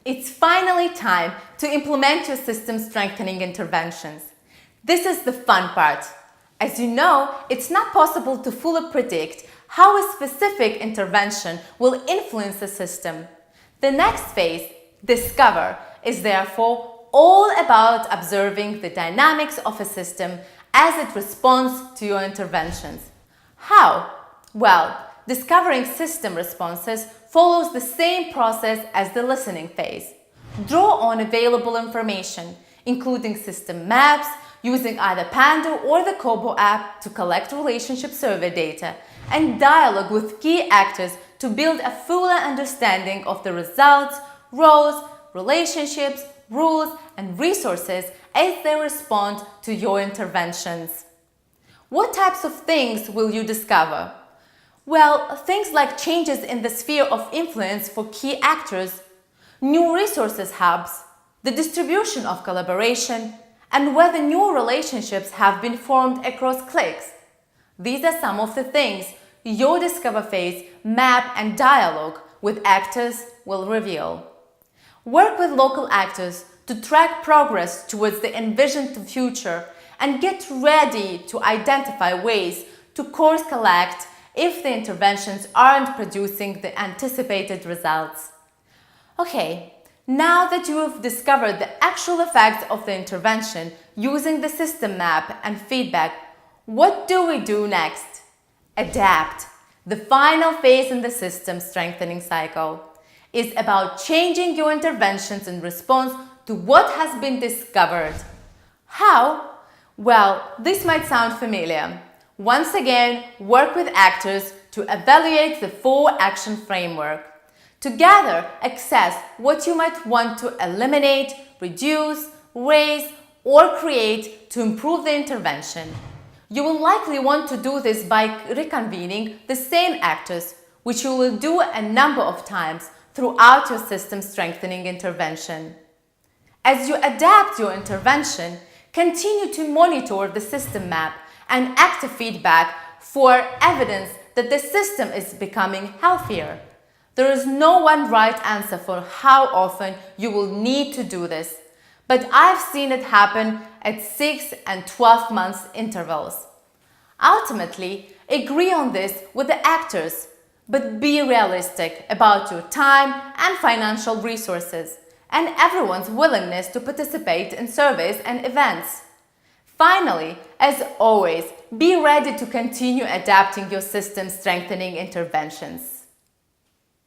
It's finally time to implement your system strengthening interventions. This is the fun part. As you know, it's not possible to fully predict how a specific intervention will influence the system. The next phase, discover, is therefore all about observing the dynamics of a system as it responds to your interventions. How? Well, discovering system responses follows the same process as the listening phase. Draw on available information, including system maps, using either Pando or the Kobo app to collect relationship survey data, and dialogue with key actors to build a fuller understanding of the results, roles, relationships, rules, and resources as they respond to your interventions. What types of things will you discover? Well, things like changes in the sphere of influence for key actors, new resources hubs, the distribution of collaboration, and whether new relationships have been formed across cliques. These are some of the things your Discover phase, map, and dialogue with actors will reveal. Work with local actors to track progress towards the envisioned future and get ready to identify ways to course correct if the interventions aren't producing the anticipated results. Okay, now that you have discovered the actual effects of the intervention using the system map and feedback, what do we do next? Adapt. The final phase in the system strengthening cycle is about changing your interventions in response to what has been discovered. How? Well, this might sound familiar. Once again, work with actors to evaluate the 4-action framework. Together, assess what you might want to eliminate, reduce, raise, or create to improve the intervention. You will likely want to do this by reconvening the same actors, which you will do a number of times throughout your system strengthening intervention. As you adapt your intervention, continue to monitor the system map and active feedback for evidence that the system is becoming healthier. There is no one right answer for how often you will need to do this, but I've seen it happen at 6 and 12 months intervals. Ultimately, agree on this with the actors, but be realistic about your time and financial resources and everyone's willingness to participate in surveys and events. Finally, as always, be ready to continue adapting your system strengthening interventions.